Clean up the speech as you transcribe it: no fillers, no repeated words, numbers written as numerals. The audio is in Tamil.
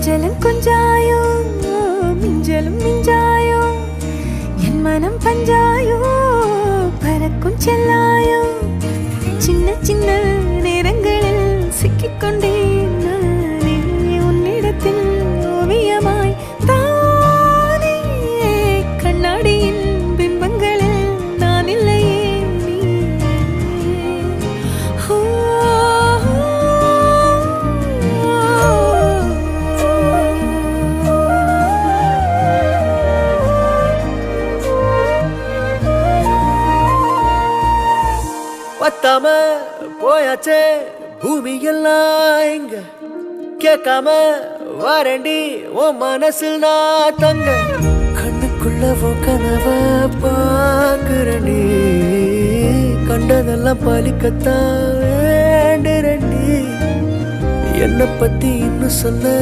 கொஞ்சலும் கொஞ்சாயோ மிஞ்சலும் மிஞ்சாயோ என் மனம் பஞ்சாயோ பறக்கும் செல்லாயோ சின்ன சின்ன நேரங்களில் சிக்கிக்கொண்டேன் நானே உன்னிடத்தில் ஓவியமாய் தானே கண்ணாடியின் பிம்பங்களில் நான் இல்லையே நீ பத்தாம போயாச்சே பூமி எல்லாம் இங்க கேட்காம வாரண்டி உன் மனசில் நான் தங்க கண்ணுக்குள்ள கனவ பாக்குறண்டி கண்டதெல்லாம் பலிக்கத்தான் வேண்டுறண்டி என்னை பத்தி இன்னும் சொல்ல